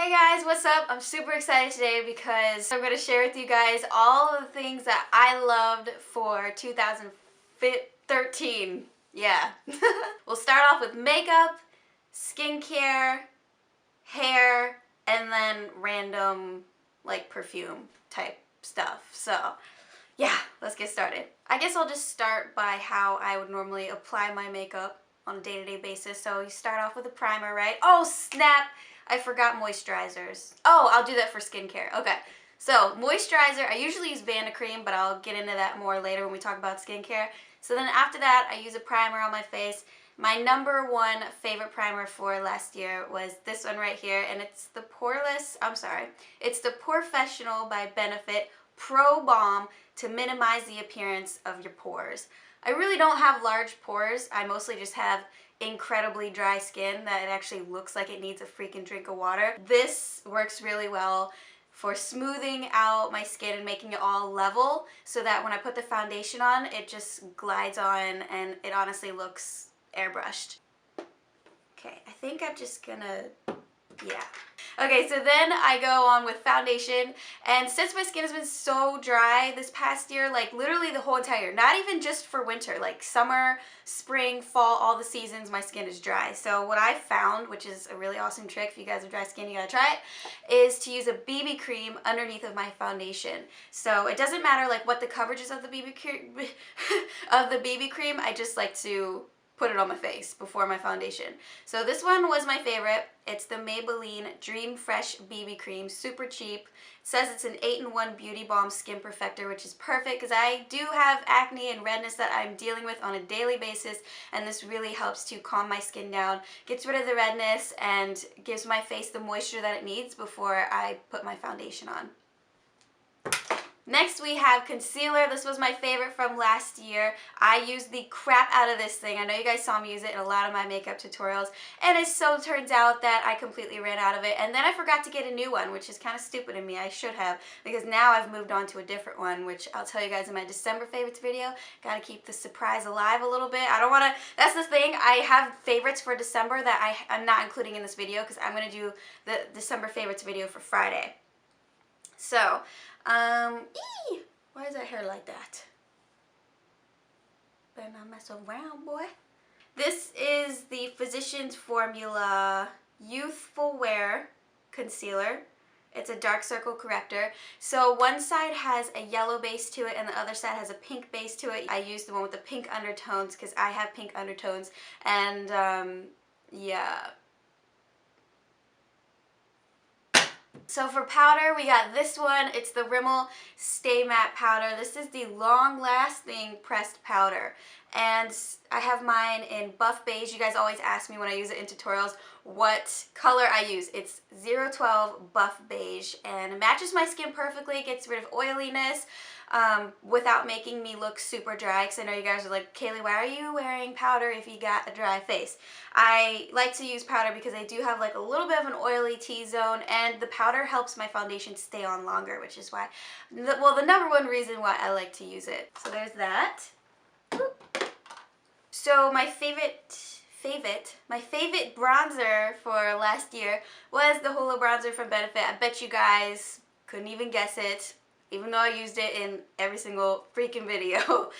Hey guys, what's up? I'm super excited today because I'm going to share with you guys all of the things that I loved for 2013. Yeah. We'll start off with makeup, skincare, hair, and then random like perfume type stuff. So yeah, let's get started. I guess I'll just start by how I would normally apply my makeup on a day-to-day basis. So you start off with a primer, right? Oh snap! I forgot moisturizers. Oh, I'll do that for skincare. Okay, so moisturizer, I usually use Cream, but I'll get into that more later when we talk about skincare. So then after that, I use a primer on my face. My number one favorite primer for last year was this one right here, and it's the it's the Porefessional by Benefit Pro Balm to minimize the appearance of your pores. I really don't have large pores. I mostly just have incredibly dry skin that it actually looks like it needs a freaking drink of water. This works really well for smoothing out my skin and making it all level so that when I put the foundation on, it just glides on and it honestly looks airbrushed. Okay, I think I'm just gonna, yeah. Okay, so then I go on with foundation, and since my skin has been so dry this past year, like literally the whole entire year, not even just for winter, like summer, spring, fall, all the seasons, my skin is dry. So what I found, which is a really awesome trick, if you guys have dry skin, you gotta try it, is to use a BB cream underneath of my foundation. So it doesn't matter like what the coverage is of the BB cream, I just like to put it on my face before my foundation. So this one was my favorite. It's the Maybelline Dream Fresh BB Cream, super cheap. It says it's an 8-in-1 beauty balm skin perfector, which is perfect because I do have acne and redness that I'm dealing with on a daily basis, and this really helps to calm my skin down, gets rid of the redness, and gives my face the moisture that it needs before I put my foundation on. Next we have concealer. This was my favorite from last year. I used the crap out of this thing. I know you guys saw me use it in a lot of my makeup tutorials, and it so turns out that I completely ran out of it, and then I forgot to get a new one, which is kind of stupid of me. I should have, because now I've moved on to a different one, which I'll tell you guys in my December favorites video. Gotta keep the surprise alive a little bit. I don't want to, that's the thing, I have favorites for December that I'm not including in this video because I'm going to do the December favorites video for Friday. So, why is that hair like that? Better not mess around, boy. This is the Physicians Formula Youthful Wear Concealer. It's a dark circle corrector. So one side has a yellow base to it and the other side has a pink base to it. I used the one with the pink undertones because I have pink undertones, and yeah. So for powder, we got this one. It's the Rimmel Stay Matte Powder. This is the long-lasting pressed powder, and I have mine in buff beige. You guys always ask me when I use it in tutorials what color I use. It's 012 buff beige, and it matches my skin perfectly. It gets rid of oiliness without making me look super dry, because I know you guys are like, Kayleigh, why are you wearing powder if you got a dry face? I like to use powder because I do have like a little bit of an oily T-zone, and the powder helps my foundation stay on longer, which is why, well, the number one reason why I like to use it. So there's that. So my favorite bronzer for last year was the Hoola bronzer from Benefit. I bet you guys couldn't even guess it, even though I used it in every single freaking video.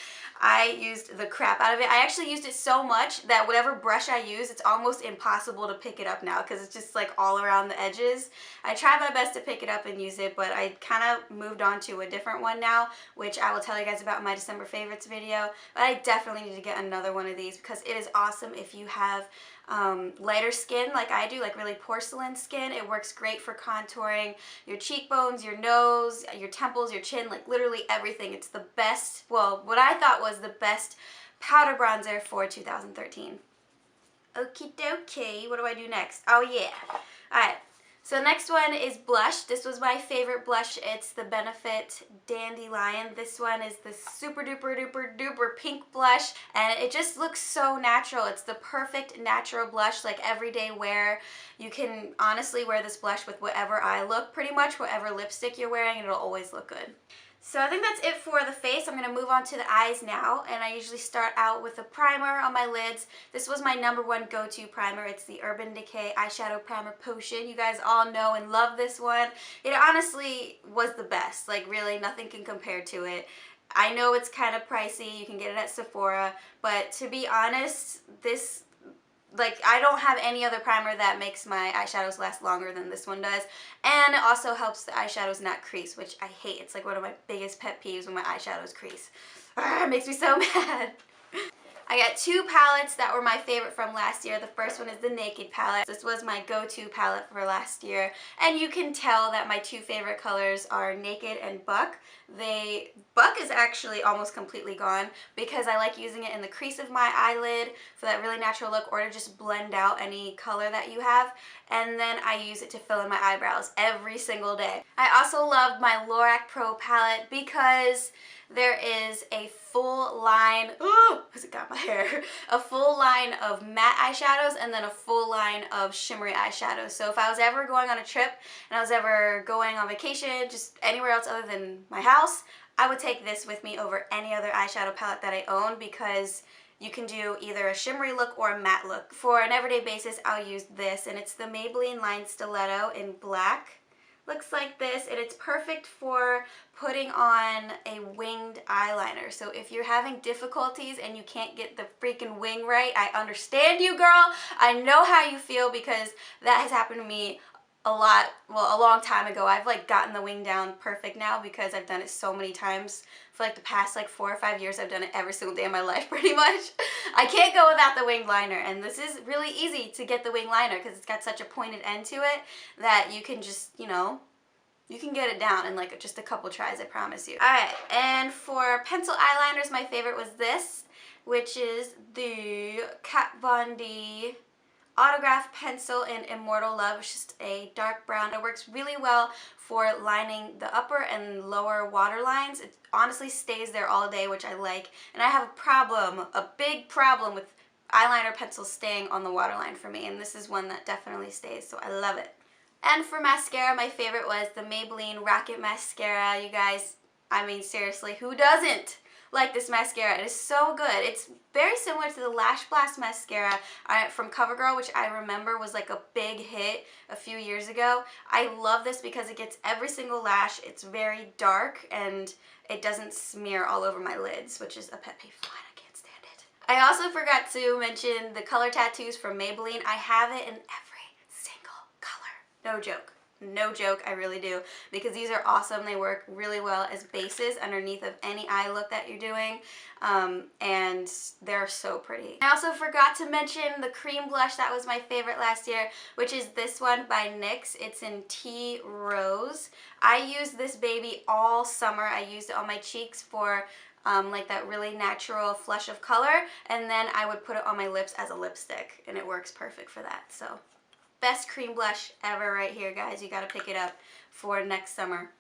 I used the crap out of it. I actually used it so much that whatever brush I use, it's almost impossible to pick it up now because it's just like all around the edges. I tried my best to pick it up and use it, but I kind of moved on to a different one now, which I will tell you guys about in my December favorites video. But I definitely need to get another one of these because it is awesome if you have lighter skin like I do, like really porcelain skin. It works great for contouring your cheekbones, your nose, your temples, your chin, like literally everything. It's the best, well, what I thought was the best powder bronzer for 2013. Okie dokie, what do I do next? Oh yeah. Alright, so next one is blush. This was my favorite blush. It's the Benefit Dandelion. This one is the super duper duper duper pink blush, and it just looks so natural. It's the perfect natural blush, like everyday wear. You can honestly wear this blush with whatever eye look, pretty much whatever lipstick you're wearing, and it'll always look good. So I think that's it for the face. I'm going to move on to the eyes now, and I usually start out with a primer on my lids. This was my #1 go-to primer. It's the Urban Decay Eyeshadow Primer Potion. You guys all know and love this one. It honestly was the best. Like, really, nothing can compare to it. I know it's kind of pricey. You can get it at Sephora, but to be honest, this, like, I don't have any other primer that makes my eyeshadows last longer than this one does. And it also helps the eyeshadows not crease, which I hate. It's like one of my biggest pet peeves when my eyeshadows crease. It makes me so mad. I got 2 palettes that were my favorite from last year. The first one is the Naked palette. This was my go-to palette for last year. And you can tell that my 2 favorite colors are Naked and Buck. Buck is actually almost completely gone because I like using it in the crease of my eyelid for that really natural look, or to just blend out any color that you have. And then I use it to fill in my eyebrows every single day. I also love my Lorac Pro Palette because there is a full line, because it got my hair, a full line of matte eyeshadows and then a full line of shimmery eyeshadows. So if I was ever going on a trip and I was ever going on vacation, just anywhere else other than my house, I would take this with me over any other eyeshadow palette that I own because you can do either a shimmery look or a matte look. For an everyday basis, I'll use this, and it's the Maybelline line Stiletto in black. Looks like this, and it's perfect for putting on a winged eyeliner. So if you're having difficulties and you can't get the freaking wing right, I understand you, girl. I know how you feel because that has happened to me a lot, well, a long time ago. I've like gotten the wing down perfect now because I've done it so many times. For like the past like 4 or 5 years, I've done it every single day of my life pretty much. I can't go without the winged liner, and this is really easy to get the winged liner because it's got such a pointed end to it that you can just, you know, you can get it down in like just a couple tries, I promise you. Alright, and for pencil eyeliners, my favorite was this, which is the Kat Von D Autograph Pencil in Immortal Love. It's just a dark brown. It works really well for lining the upper and lower waterlines. It honestly stays there all day, which I like. And I have a problem, a big problem with eyeliner pencils staying on the waterline for me. And this is one that definitely stays, so I love it. And for mascara, my favorite was the Maybelline Rocket Mascara. You guys, I mean, seriously, who doesn't like this mascara? It is so good. It's very similar to the Lash Blast mascara from CoverGirl, which I remember was like a big hit a few years ago. I love this because it gets every single lash. It's very dark and it doesn't smear all over my lids, which is a pet peeve of mine. I can't stand it. I also forgot to mention the color tattoos from Maybelline. I have it in every single color. No joke. No joke, I really do, because these are awesome. They work really well as bases underneath of any eye look that you're doing, and they're so pretty. I also forgot to mention the cream blush that was my favorite last year, which is this one by NYX. It's in Tea Rose. I used this baby all summer. I used it on my cheeks for like that really natural flush of color, and then I would put it on my lips as a lipstick, and it works perfect for that. So best cream blush ever right here, guys. You gotta pick it up for next summer.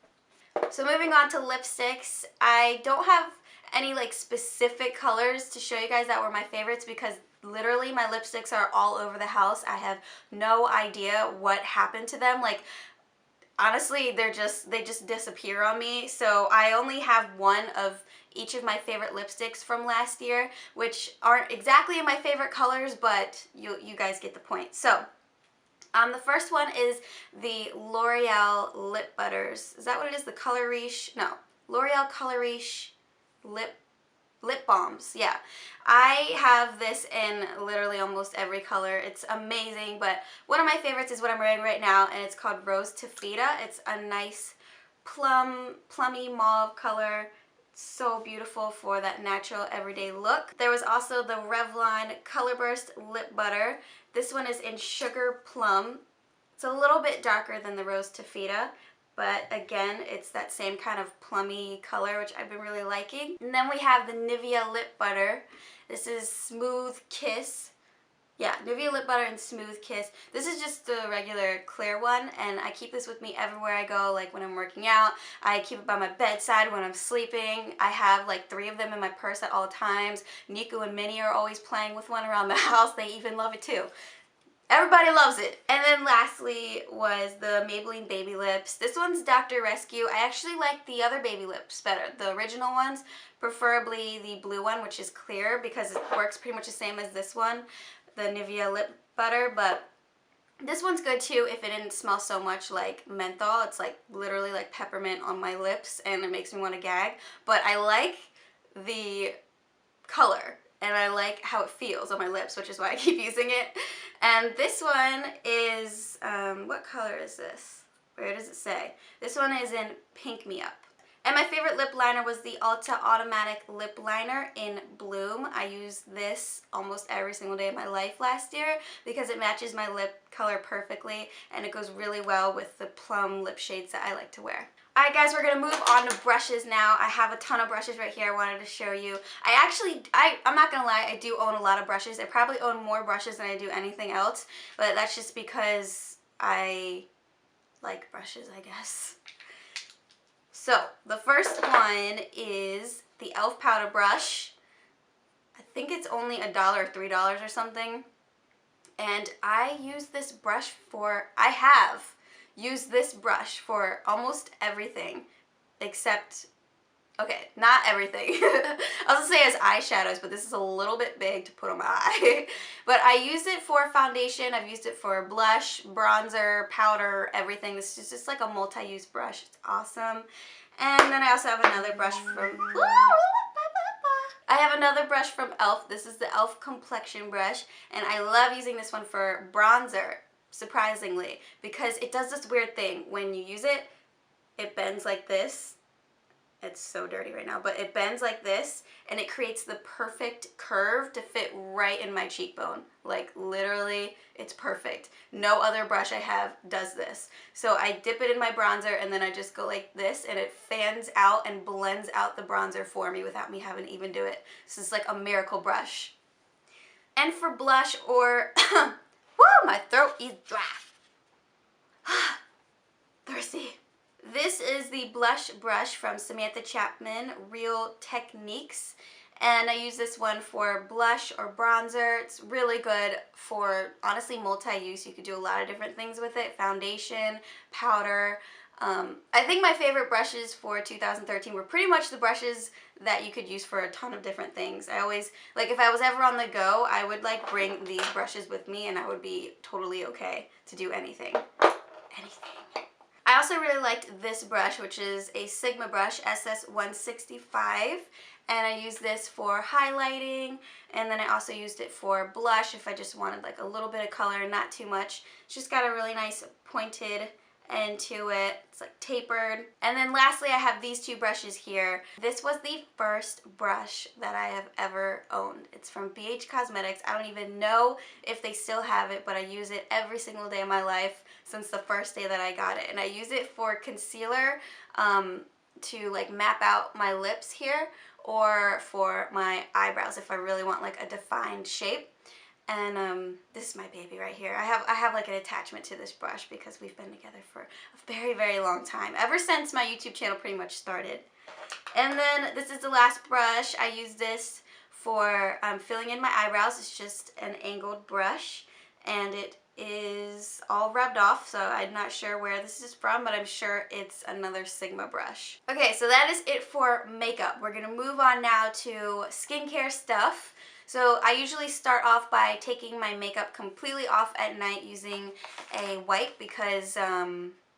So moving on to lipsticks, I don't have any like specific colors to show you guys that were my favorites because literally my lipsticks are all over the house. I have no idea what happened to them. Like, honestly, they just disappear on me. So I only have one of each of my favorite lipsticks from last year, which aren't exactly in my favorite colors, but you guys get the point. So the first one is the L'Oreal Lip Butters. Is that what it is? The Color Riche? No. L'Oreal Color Riche Lip Balms. Yeah. I have this in literally almost every color. It's amazing, but one of my favorites is what I'm wearing right now, and it's called Rose Tafetta. It's a nice plummy mauve color. So beautiful for that natural everyday look. There was also the Revlon Colorburst Lip Butter. This one is in Sugar Plum. It's a little bit darker than the Rose Tafetta, but again, it's that same kind of plummy color, which I've been really liking. And then we have the Nivea Lip Butter. This is Smooth Kiss. Yeah, Nivea Lip Butter and Smooth Kiss. This is just the regular clear one, and I keep this with me everywhere I go, like when I'm working out. I keep it by my bedside when I'm sleeping. I have like 3 of them in my purse at all times. Nico and Minnie are always playing with one around the house. They even love it too. Everybody loves it. And then lastly was the Maybelline Baby Lips. This one's Dr. Rescue. I actually like the other baby lips better, the original ones, preferably the blue one, which is clear because it works pretty much the same as this one, the Nivea Lip Butter, but this one's good too if it didn't smell so much like menthol. It's like literally like peppermint on my lips and it makes me want to gag. But I like the color and I like how it feels on my lips, which is why I keep using it. And this one is, what color is this? Where does it say? This one is in Pink Me Up. And my favorite lip liner was the Ulta Automatic Lip Liner in Bloom. I used this almost every single day of my life last year because it matches my lip color perfectly and it goes really well with the plum lip shades that I like to wear. Alright guys, we're going to move on to brushes now. I have a ton of brushes right here I wanted to show you. I'm not going to lie, I do own a lot of brushes. I probably own more brushes than I do anything else, but that's just because I like brushes, I guess. So, the first one is the e.l.f. powder brush. I think it's only $1 or $3 or something. And I use this brush I have used this brush for almost everything except, okay, not everything. I was gonna say as eyeshadows, but this is a little bit big to put on my eye. But I use it for foundation, I've used it for blush, bronzer, powder, everything. This is just like a multi-use brush. It's awesome. And then I also have another brush from, e.l.f. This is the e.l.f. complexion brush, and I love using this one for bronzer, surprisingly, because it does this weird thing. When you use it, it bends like this. It's so dirty right now, but it bends like this and it creates the perfect curve to fit right in my cheekbone. Like literally, it's perfect. No other brush I have does this. So I dip it in my bronzer and then I just go like this and it fans out and blends out the bronzer for me without me having to even do it. So it's like a miracle brush. And for blush or, woo, my throat is dry. Thirsty. This is the blush brush from Samantha Chapman, Real Techniques, and I use this one for blush or bronzer. It's really good for, honestly, multi-use. You could do a lot of different things with it, foundation, powder. I think my favorite brushes for 2013 were pretty much the brushes that you could use for a ton of different things. I always, like if I was ever on the go, I would like bring these brushes with me and I would be totally okay to do anything. I also really liked this brush, which is a Sigma brush, SS165, and I use this for highlighting, and then I also used it for blush if I just wanted like a little bit of color, not too much. It's just got a really nice pointed end to it. It's like tapered. And then lastly, I have these two brushes here. This was the first brush that I have ever owned. It's from BH Cosmetics. I don't even know if they still have it, but I use it every single day of my life since the first day that I got it. And I use it for concealer to like map out my lips here, or for my eyebrows if I really want like a defined shape. And this is my baby right here. I have like an attachment to this brush because we've been together for a very, very long time. Ever since my YouTube channel pretty much started. And then this is the last brush. I use this for filling in my eyebrows. It's just an angled brush and it is all rubbed off, so I'm not sure where this is from, but I'm sure it's another Sigma brush. Okay, so that is it for makeup. We're gonna move on now to skincare stuff. So I usually start off by taking my makeup completely off at night using a wipe because, I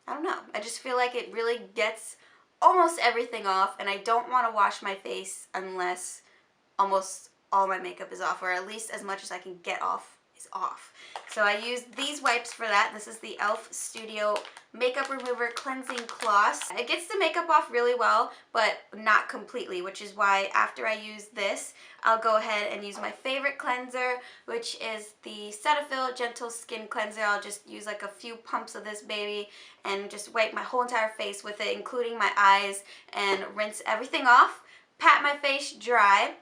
don't know, I just feel like it really gets almost everything off, and I don't want to wash my face unless almost all my makeup is off, or at least as much as I can get off is off. So I use these wipes for that. This is the e.l.f. Studio Makeup Remover Cleansing Cloth. It gets the makeup off really well, but not completely, which is why after I use this, I'll go ahead and use my favorite cleanser, which is the Cetaphil Gentle Skin Cleanser. I'll just use like a few pumps of this baby and just wipe my whole entire face with it, including my eyes, and rinse everything off, pat my face dry,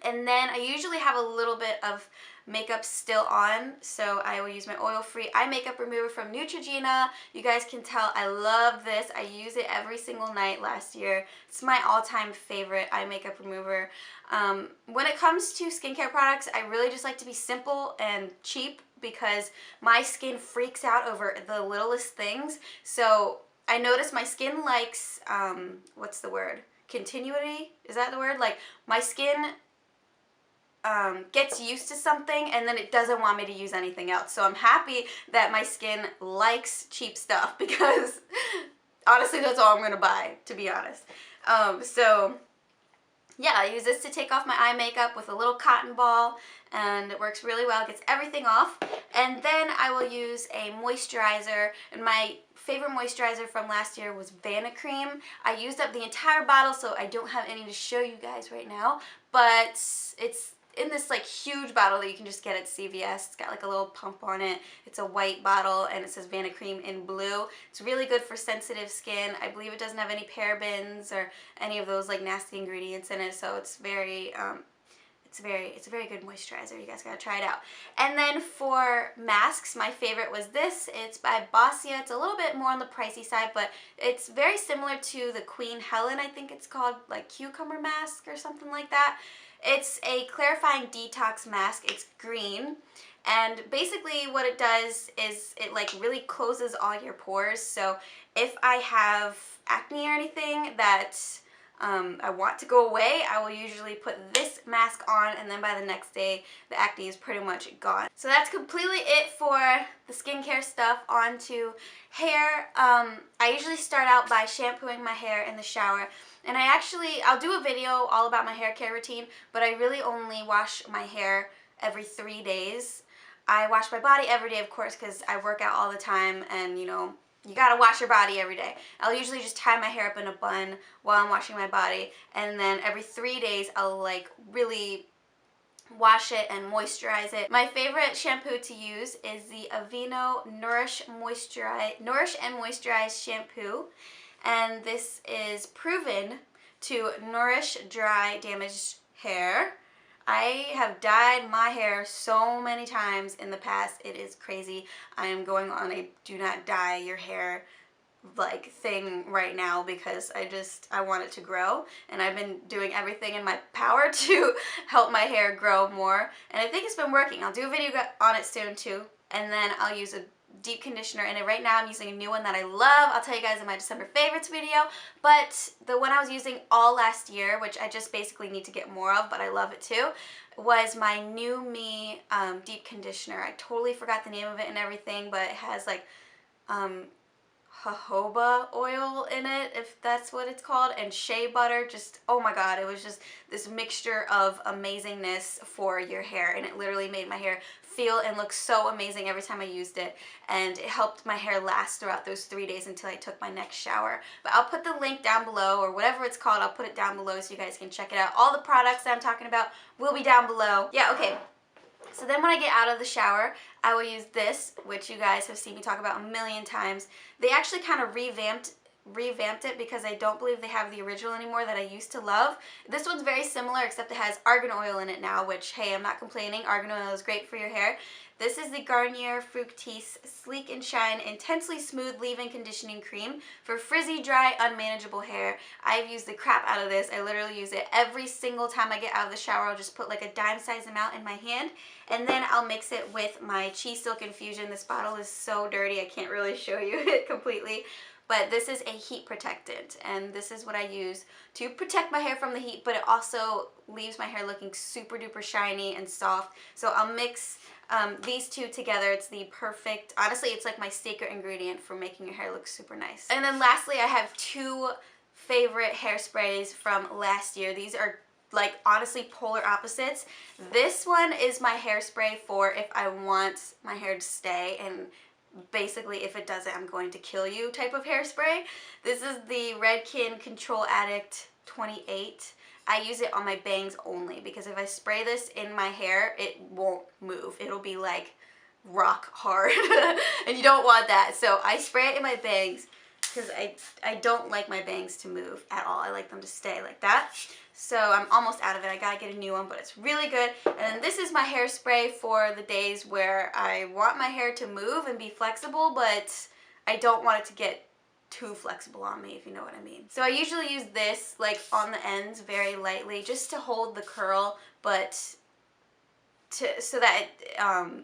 and then I usually have a little bit of makeup still on, so I will use my oil-free eye makeup remover from Neutrogena. You guys can tell I love this. I use it every single night last year. It's my all-time favorite eye makeup remover. When it comes to skincare products, I really just like to be simple and cheap because my skin freaks out over the littlest things. So I noticed my skin likes, what's the word? Continuity? Is that the word? Like, my skin gets used to something and then it doesn't want me to use anything else. So I'm happy that my skin likes cheap stuff because honestly that's all I'm gonna buy, to be honest. So yeah, I use this to take off my eye makeup with a little cotton ball, and it works really well. It gets everything off. And then I will use a moisturizer, and my favorite moisturizer from last year was Vanna Cream. I used up the entire bottle, so I don't have any to show you guys right now, but it's in this like huge bottle that you can just get at CVS. It's got like a little pump on it. It's a white bottle and it says Vanna Cream in blue. It's really good for sensitive skin. I believe it doesn't have any parabens or any of those like nasty ingredients in it, so it's very it's a very good moisturizer. You guys gotta try it out. And then for masks, my favorite was this. It's by Boscia. It's a little bit more on the pricey side, but it's very similar to the Queen Helen, I think it's called, like cucumber mask or something like that. It's a clarifying detox mask. It's green, and basically what it does is it like really closes all your pores. So if I have acne or anything that I want to go away, I will usually put this mask on, and then by the next day the acne is pretty much gone. So that's completely it for the skincare stuff. On to hair. I usually start out by shampooing my hair in the shower. And I'll do a video all about my hair care routine, but I really only wash my hair every 3 days. I wash my body every day, of course, because I work out all the time, and you know, you gotta wash your body every day. I'll usually just tie my hair up in a bun while I'm washing my body, and then every 3 days I'll like really wash it and moisturize it. My favorite shampoo to use is the Aveeno Nourish and Moisturize shampoo. And this is proven to nourish dry, damaged hair. I have dyed my hair so many times in the past. It is crazy. I am going on a do not dye your hair like thing right now because I want it to grow, and I've been doing everything in my power to help my hair grow more, and I think it's been working. I'll do a video on it soon too, and then I'll use a deep conditioner in it. Right now I'm using a new one that I love. I'll tell you guys in my December favorites video, but the one I was using all last year, which I just basically need to get more of, but I love it too, was my New Me deep conditioner. I totally forgot the name of it and everything, but it has like jojoba oil in it, if that's what it's called, and shea butter. Just, oh my god, it was just this mixture of amazingness for your hair, and it literally made my hair feel and look so amazing every time I used it, and it helped my hair last throughout those 3 days until I took my next shower. But I'll put the link down below, or whatever it's called, I'll put it down below so you guys can check it out. All the products that I'm talking about will be down below. Yeah, okay. So then when I get out of the shower, I will use this, which you guys have seen me talk about a million times. They actually kind of revamped it because I don't believe they have the original anymore that I used to love. This one's very similar, except it has argan oil in it now, which, hey, I'm not complaining. Argan oil is great for your hair. This is the Garnier Fructis Sleek and Shine Intensely Smooth Leave-In Conditioning Cream for frizzy, dry, unmanageable hair. I've used the crap out of this. I literally use it every single time I get out of the shower. I'll just put like a dime-sized amount in my hand, and then I'll mix it with my Cheese Silk Infusion. This bottle is so dirty, I can't really show you it completely. But this is a heat protectant, and this is what I use to protect my hair from the heat, but it also leaves my hair looking super duper shiny and soft. So I'll mix these two together. It's the perfect, honestly, it's like my secret ingredient for making your hair look super nice. And then lastly, I have two favorite hairsprays from last year. These are like honestly polar opposites. This one is my hairspray for if I want my hair to stay, and basically if it doesn't, I'm going to kill you type of hairspray. This is the Redken Control Addict 28. I use it on my bangs only because if I spray this in my hair, it won't move. It'll be like rock hard and you don't want that. So I spray it in my bangs because I don't like my bangs to move at all. I like them to stay like that. So I'm almost out of it. I gotta get a new one, but it's really good. And then this is my hairspray for the days where I want my hair to move and be flexible, but I don't want it to get too flexible on me, if you know what I mean. So I usually use this like on the ends very lightly just to hold the curl, but so that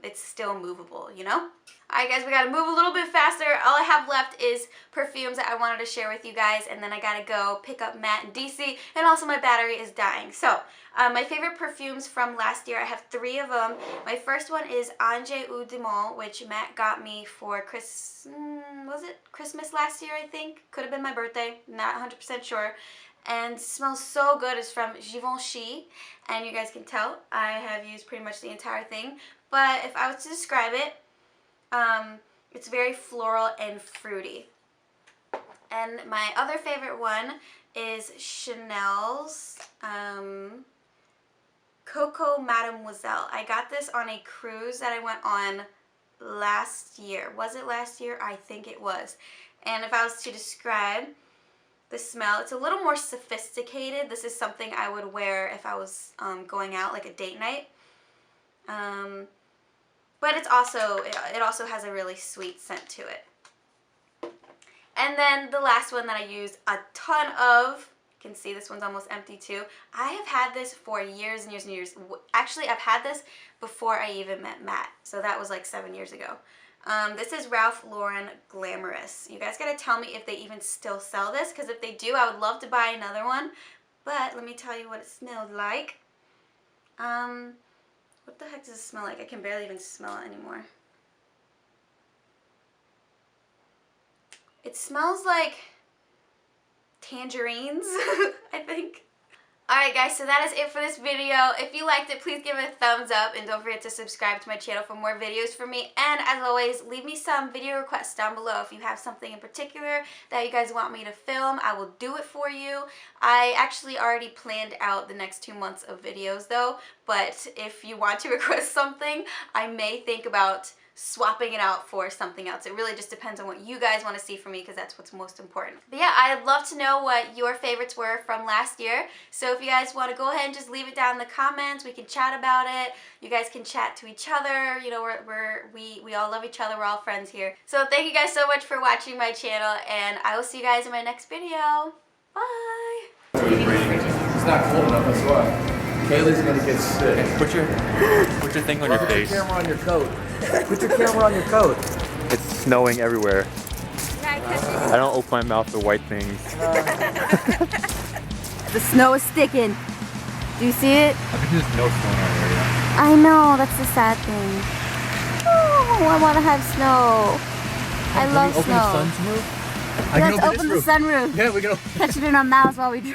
it's still movable, you know? Alright guys, we gotta move a little bit faster. All I have left is perfumes that I wanted to share with you guys, and then I gotta go pick up Matt in DC, and also my battery is dying. So, my favorite perfumes from last year, I have 3 of them. My first one is Ange Eau de Mal, which Matt got me for was it Christmas last year, I think? Could have been my birthday, not 100% sure. And smells so good. It's from Givenchy, and you guys can tell I have used pretty much the entire thing. But if I was to describe it, it's very floral and fruity. And my other favorite one is Chanel's Coco Mademoiselle. I got this on a cruise that I went on last year. Was it last year? I think it was. And if I was to describe the smell, it's a little more sophisticated. This is something I would wear if I was going out, like a date night. But it also has a really sweet scent to it. And then the last one that I used a ton of, you can see this one's almost empty too. I have had this for years and years and years. Actually, I've had this before I even met Matt. So that was like 7 years ago. This is Ralph Lauren Glamorous. You guys gotta tell me if they even still sell this, because if they do, I would love to buy another one. But let me tell you what it smelled like. What the heck does it smell like? I can barely even smell it anymore. It smells like tangerines, I think. Alright guys, so that is it for this video. If you liked it, please give it a thumbs up, and don't forget to subscribe to my channel for more videos from me. And as always, leave me some video requests down below. If you have something in particular that you guys want me to film, I will do it for you. I actually already planned out the next 2 months of videos though, but if you want to request something, I may think about swapping it out for something else. It really just depends on what you guys want to see from me, because that's what's most important. But yeah, I'd love to know what your favorites were from last year. So if you guys want to go ahead and just leave it down in the comments, we can chat about it. You guys can chat to each other. You know, we all love each other. We're all friends here. So thank you guys so much for watching my channel, and I will see you guys in my next video. Bye. It's not cold enough, that's why. Kayleigh's gonna get sick. Put your thing on your face. Put your camera on your coat. Put your camera on your coat. It's snowing everywhere. I don't open my mouth to white things. The snow is sticking. Do you see it? I think there's no snow in our area. I know, that's the sad thing. Oh, I want to have snow. I love snow. Open the sunroof? Let's open the sunroof. Yeah, we can. Catch it in our mouths while we drive.